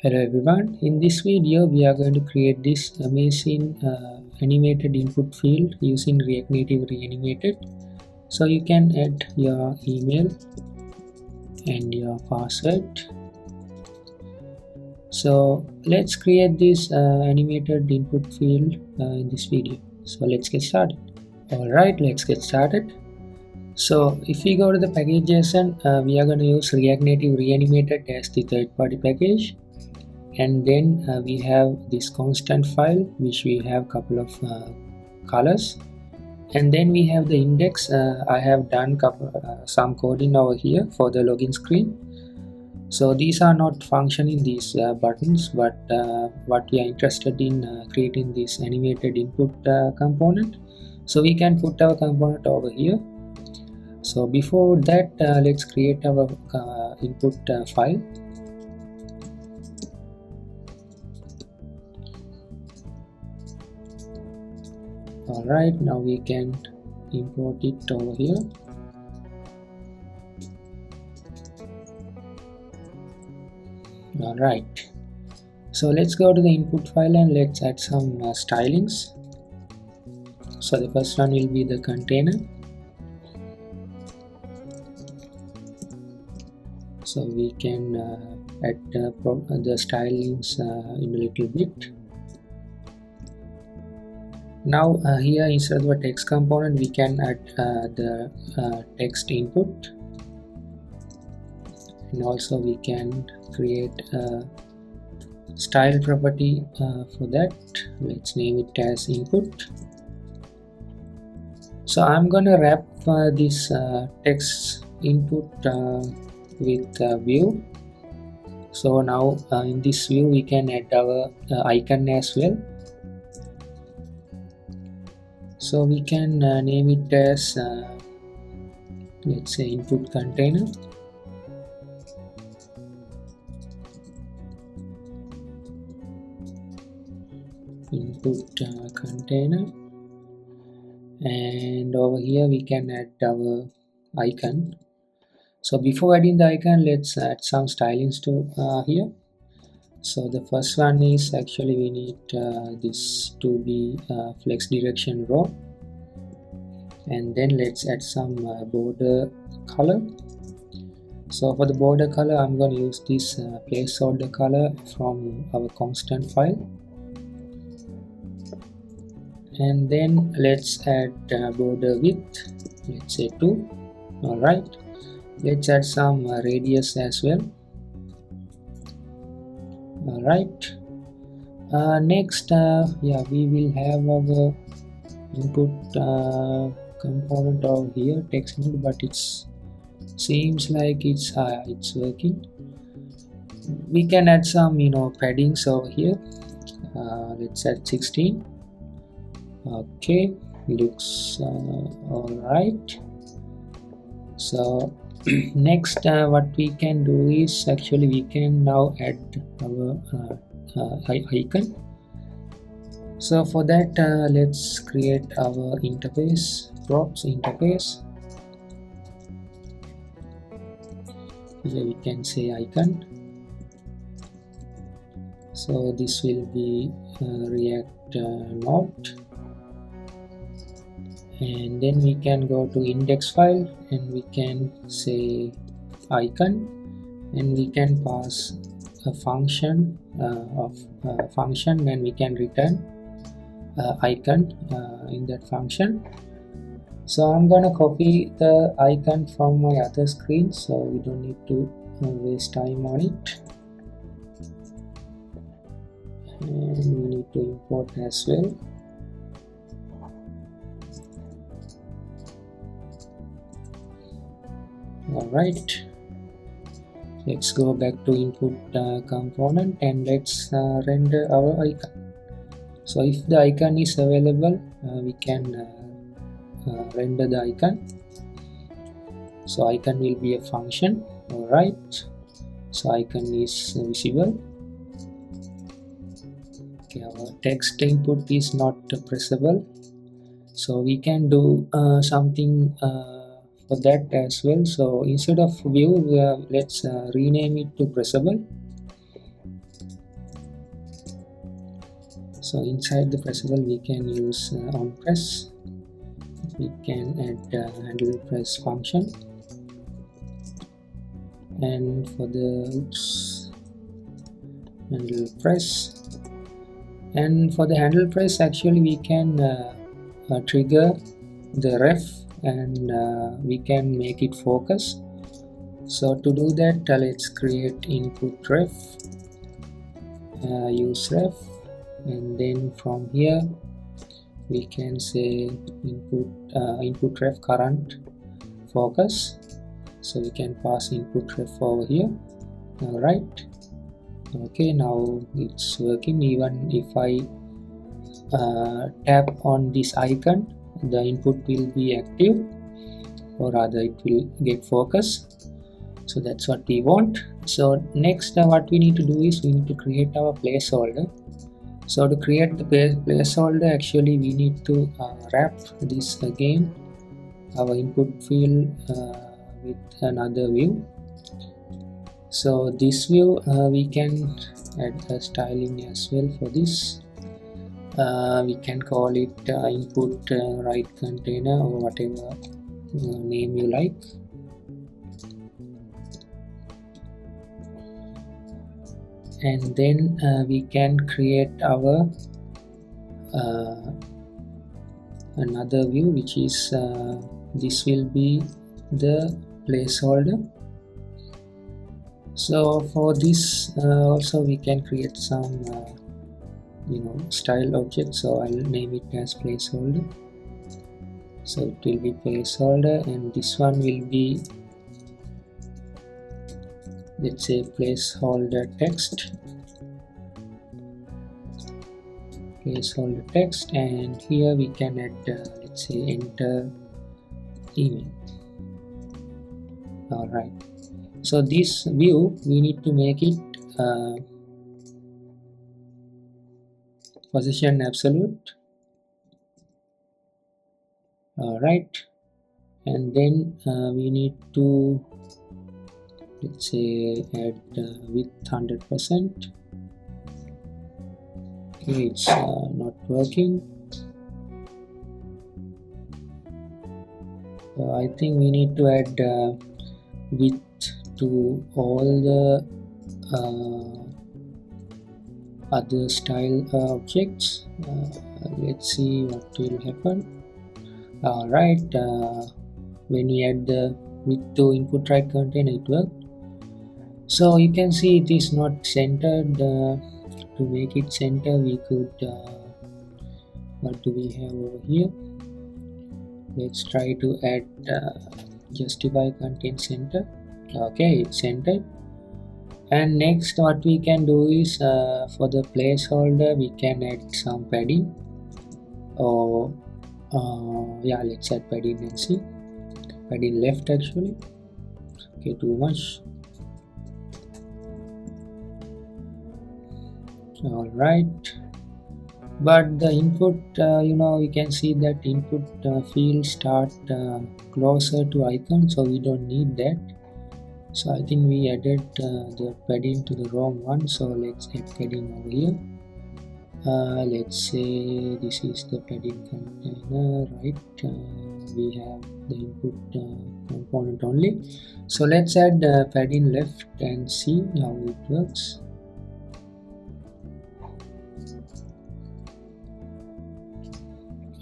Hello everyone, in this video we are going to create this amazing animated input field using React Native reanimated. So you can add your email and your password. So let's create this animated input field in this video. So let's get started. Alright, let's get started. So if we go to the package.json, we are going to use React Native reanimated as the third-party package. And then we have this constant file which we have couple of colors, and then we have the index. I have done some coding over here for the login screen. So these are not functioning, these buttons, but what we are interested in creating this animated input component, so we can put our component over here. So before that, let's create our input file. Alright, now we can import it over here. Alright, so let's go to the input file and let's add some stylings. So the first one will be the container. So we can add the stylings in a little bit. Now here instead of a text component, we can add the text input, and also we can create a style property for that. Let's name it as input. So I'm gonna wrap this text input with view. So now in this view we can add our icon as well. So we can name it as let's say input container. Input container, and over here we can add our icon. So before adding the icon, let's add some stylings to here. So the first one is actually we need this to be flex direction row, and then let's add some border color. So for the border color, I'm going to use this placeholder color from our constant file, and then let's add border width, let's say 2. Alright, let's add some radius as well. Alright, next we will have our input component over here, text mode, but it seems like it's working. We can add some paddings over here. Let's add 16. Okay, looks alright. So next what we can do is actually we can now add our icon. So for that let's create our interface, props interface. Here we can say icon. So this will be React node, and then we can go to index file and we can say icon, and we can pass a function function, and we can return icon in that function. So I'm gonna copy the icon from my other screen, so we don't need to waste time on it, and we need to import as well. Alright, let's go back to input component and let's render our icon. So if the icon is available, we can render the icon. So icon will be a function. Alright, so icon is visible. Okay, our text input is not pressable, so we can do something for that as well. So instead of view, let's rename it to pressable. So inside the pressable we can use on press. We can add handle press function, and for the handle press, and for the handle press actually we can trigger the ref, and we can make it focus. So to do that, let's create input ref, use ref, and then from here we can say input ref current focus. So we can pass input ref over here. All right. Okay, now it's working. Even if I tap on this icon, the input will be active, or rather it will get focus. So that's what we want. So next what we need to do is we need to create our placeholder. So to create the placeholder, actually we need to wrap this again, our input field, with another view. So this view we can add a styling as well for this. We can call it input right container, or whatever name you like. And then we can create our another view, which is this will be the placeholder. So for this also we can create some style object. So I'll name it as placeholder. So it will be placeholder, and this one will be, let's say, placeholder text, and here we can add let's say enter email. All right. So this view we need to make it position absolute. All right, and then we need to, let's say, add width 100%. Okay, it's not working. So I think we need to add width to all the other style objects. Let's see what will happen. All right, when we add the width to input right container, it worked. So you can see it is not centered. To make it center, we could what do we have over here? Let's try to add justify content center. Okay, it's centered. And next what we can do is for the placeholder we can add some padding, or yeah, let's add padding and see. Padding left actually. Okay, too much. All right, but the input you can see that input field start closer to icon, so we don't need that. So I think we added the padding to the wrong one, so let's add padding over here. Let's say this is the padding container, right? We have the input component only, so let's add padding left and see how it works.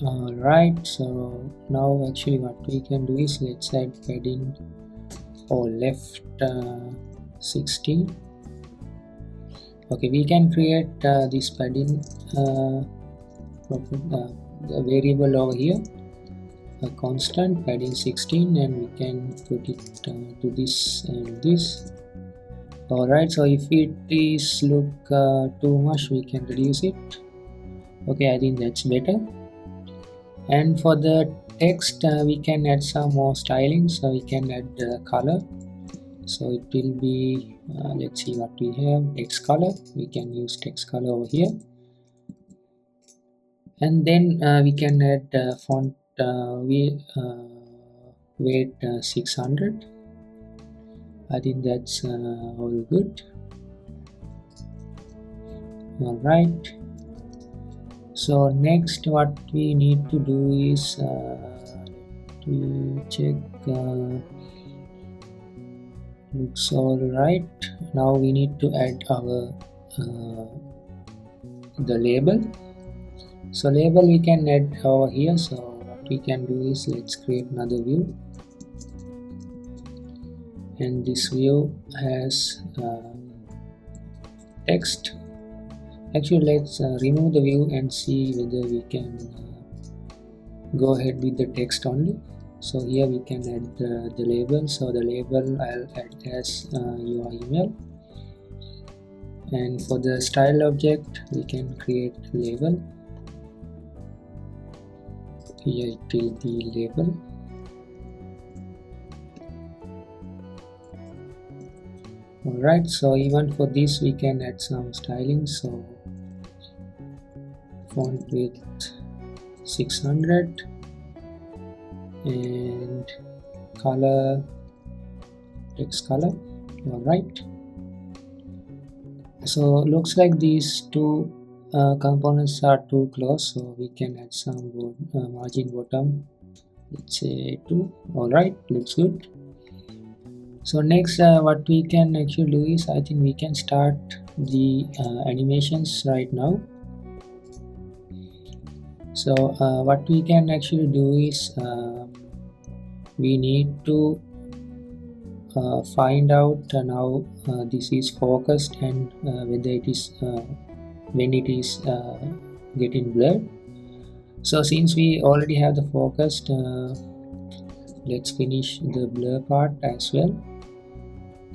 Alright, so now actually what we can do is let's add padding or left 16. Okay, we can create this padding the variable over here, a constant padding 16, and we can put it to this and this. Alright, so if it is look too much, we can reduce it. Okay, I think that's better. And for the text we can add some more styling, so we can add color. So it will be let's see what we have. Text color, we can use text color over here, and then we can add font weight 600. I think that's all good. All right, So next what we need to do is we check looks all right. Now we need to add our the label. So label we can add over here. So what we can do is let's create another view, and this view has text. Actually, let's remove the view and see whether we can go ahead with the text only. So here we can add the label. So the label I'll add as your email, and for the style object we can create label. Here it will be label. Alright, so even for this we can add some styling. So font width 600 and color, text color. Alright, so looks like these two components are too close, so we can add some margin bottom, let's say 2. Alright, looks good. So next what we can actually do is I think we can start the animations right now. So what we can actually do is we need to find out now this is focused and whether it is when it is getting blurred. So since we already have the focused, let's finish the blur part as well.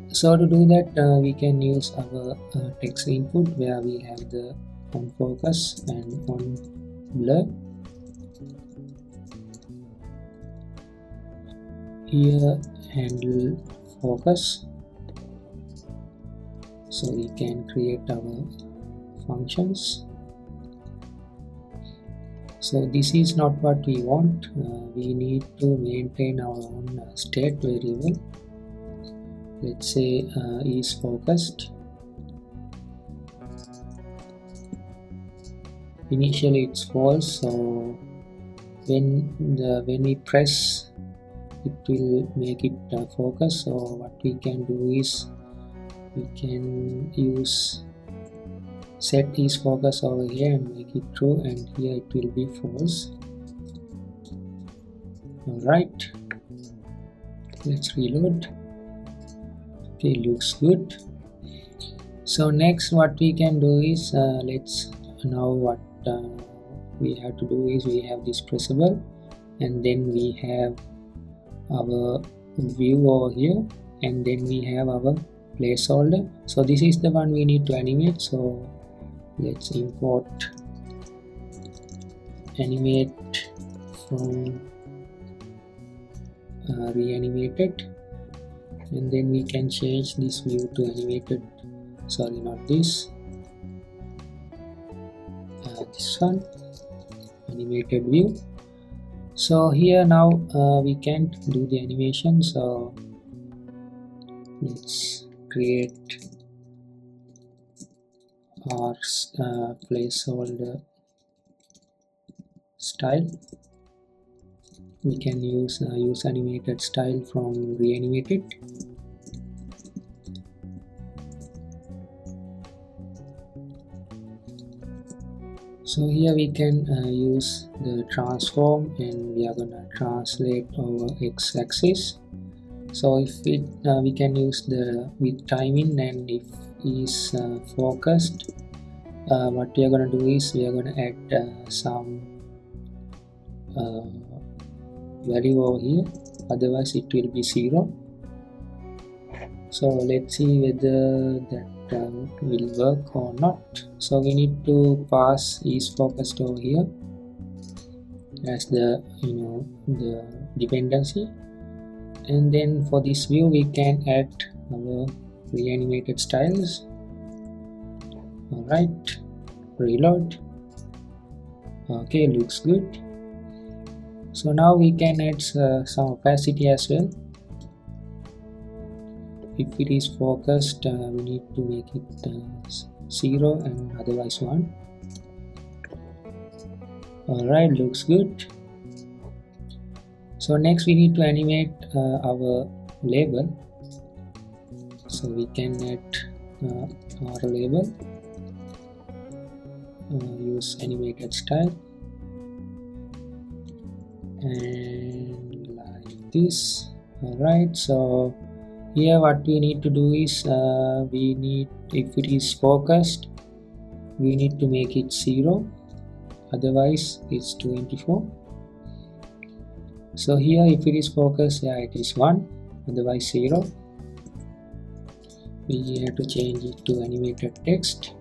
So to do that we can use our text input where we have the on focus and on blur. Here handle focus, so we can create our functions. So this is not what we want. We need to maintain our own state variable. Let's say is focused. Initially it's false, so when we press it will make it focus. So what we can do is we can use set is focus over here and make it true, and here it will be false. Alright, let's reload. Okay, looks good. So next what we can do is let's now what we have to do is we have this pressable, and then we have our view over here, and then we have our placeholder. So this is the one we need to animate. So let's import animate from reanimated, and then we can change this view to animated. Sorry, not this, this one, animated view. So here now we can't do the animation, so let's create our placeholder style. We can use animated style from reanimated. So here we can use the transform, and we are gonna translate over x-axis. So if it we can use the with timing, and if is focused, what we are gonna do is we are gonna add some value over here, otherwise it will be 0. So let's see whether that will work or not. So we need to pass is focused over here as the the dependency, and then for this view we can add our reanimated styles. Alright, reload. Okay, looks good. So now we can add some opacity as well. If it is focused, we need to make it 0 and otherwise 1. Alright, looks good. So next we need to animate our label. So we can add our label, use animated style, and like this. Alright, so here what we need to do is we need, if it is focused, we need to make it 0, otherwise it's 24. So here if it is focused, yeah, it is 1, otherwise 0. We have to change it to animated text.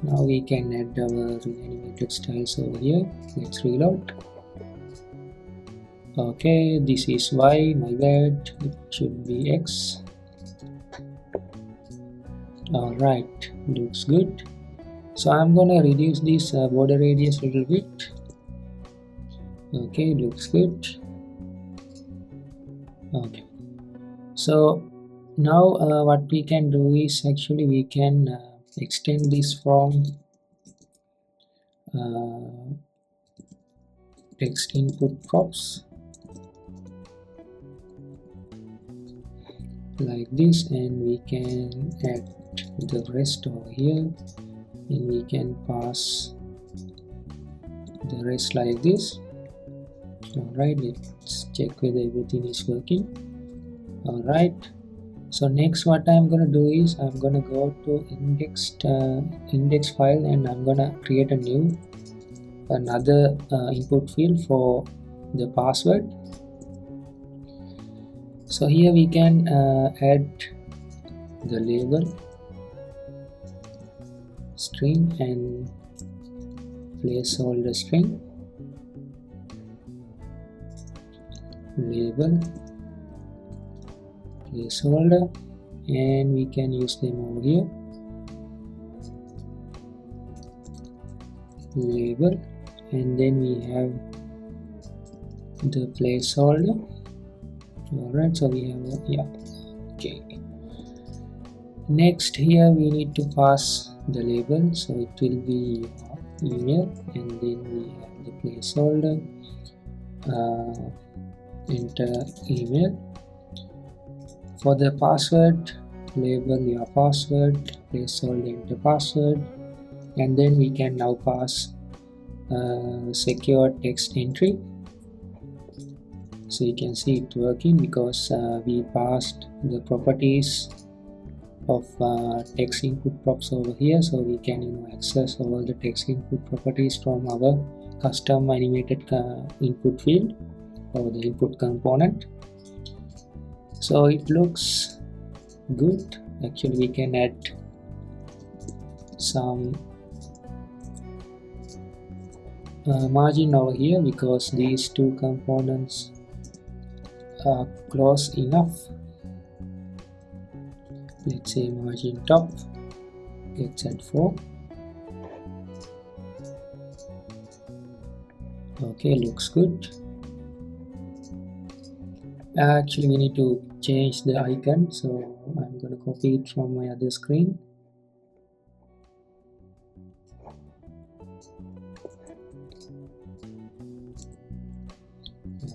Now we can add our animated styles over here. Let's reload. Okay, this is Y, my bad, it should be X. Alright, looks good. So I'm gonna reduce this border radius a little bit. Okay, looks good. Okay, so now what we can do is actually we can extend this from text input props like this, and we can add the rest over here, and we can pass the rest like this. Alright, let's check whether everything is working. Alright, so next what I'm gonna do is I'm gonna go to index file, and I'm gonna create another input field for the password. So here we can add the label string and placeholder string, label, placeholder, and we can use them over here. Label, and then we have the placeholder. Alright, so we have yeah, okay. Next here we need to pass the label, so it will be email, and then we have the placeholder, enter email. For the password, label your password, placeholder, enter password, and then we can now pass secure text entry. So you can see it working because we passed the properties of text input props over here, so we can access all the text input properties from our custom animated input field or the input component. So it looks good. Actually we can add some margin over here because these two components are close enough. Let's say margin top, let's add 4. Okay, looks good. Actually we need to change the icon, so I'm gonna copy it from my other screen.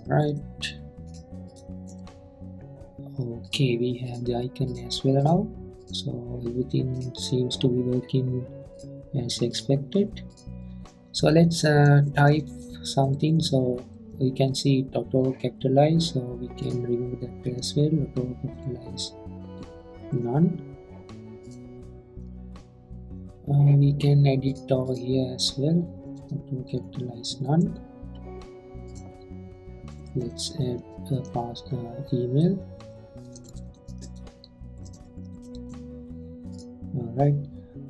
Alright, okay, we have the icon as well now, so everything seems to be working as expected. So let's type something, so we can see it auto capitalize, so we can remove that as well. Auto capitalize none. We can edit over here as well. Auto capitalize none. Let's add a pass email. Alright,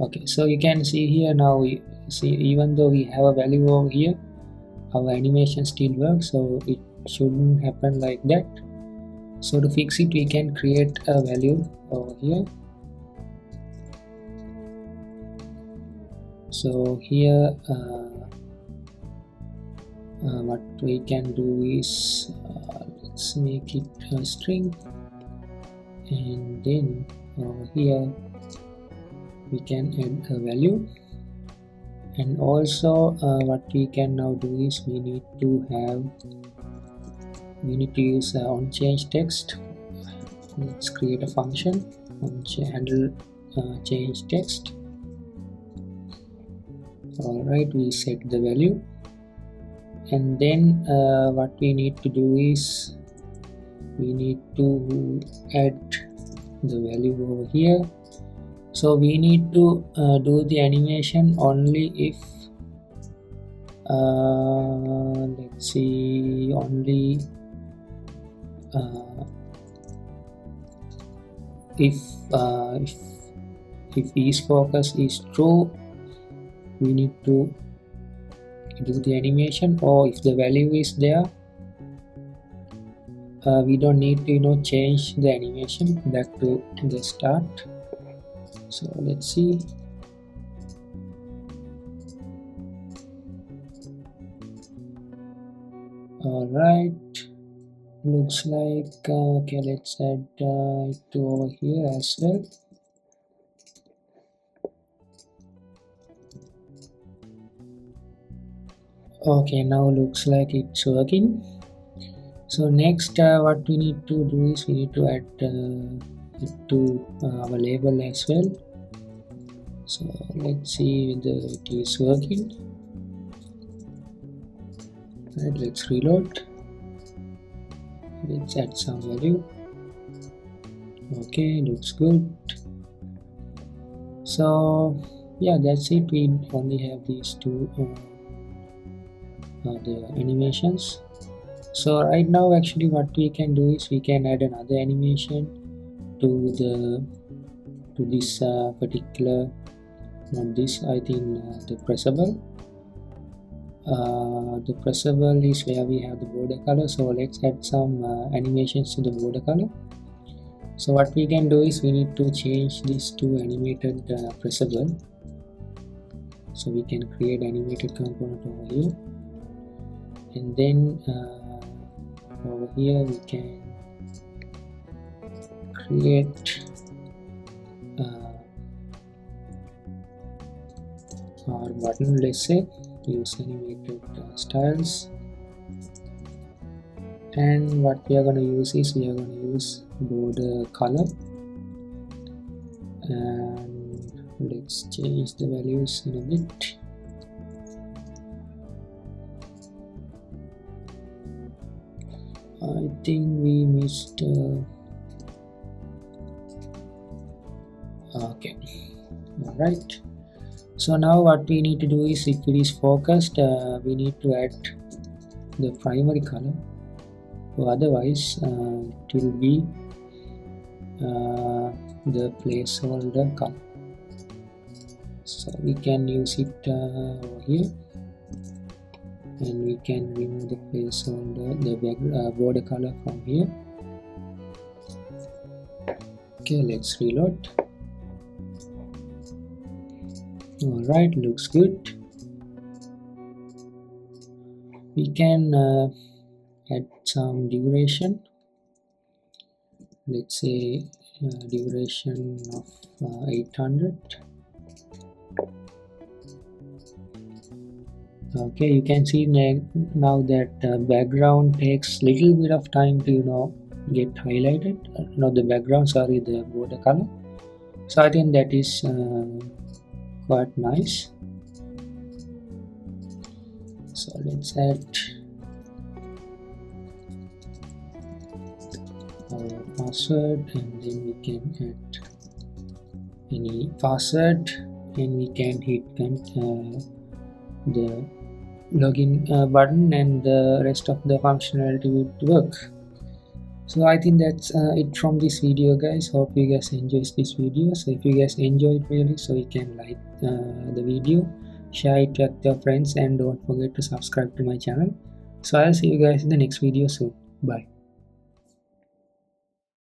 okay, so you can see here now, we see even though we have a value over here, our animation still works, so it shouldn't happen like that. So to fix it, we can create a value over here. So here what we can do is let's make it a string, and then over here we can add a value, And also what we can now do is we need to use on change text. Let's create a function on handle change text. Alright, we set the value, and then what we need to do is we need to add the value over here. So we need to do the animation only if let's see, only if ease focus is true, we need to do the animation, or if the value is there, we don't need to change the animation back to the start. So let's see. Alright, looks like okay, let's add it over here as well. Okay, now looks like it's working. So next what we need to do is we need to add it to our label as well. So let's see whether it is working. Right, let's reload. Let's add some value. Okay, looks good. So yeah, that's it. We only have these two the animations. So right now actually what we can do is we can add another animation to this particular, not this, I think the pressable. The pressable is where we have the border color. So let's add some animations to the border color. So what we can do is we need to change this to animated pressable. So we can create animated component over here, and then over here we can create our button. Let's say use animated styles, and what we are going to use is we are going to use border color, and let's change the values in a bit. I think we missed okay, alright. So now what we need to do is, if it is focused, we need to add the primary color, or otherwise it will be the placeholder color. So we can use it over here, and we can remove the placeholder, the border color from here. Okay, let's reload. Alright, looks good. We can add some duration. Let's say duration of 800. Okay, you can see now that background takes little bit of time to get highlighted. Not the background, sorry, the border color. So I think that is quite nice. So let's add our password, and then we can add any password, and we can hit the login button, and the rest of the functionality would work. So I think that's it from this video, guys. Hope you guys enjoyed this video. So if you guys enjoyed really, so you can like the video, share it with your friends, and don't forget to subscribe to my channel. So I'll see you guys in the next video soon. Bye.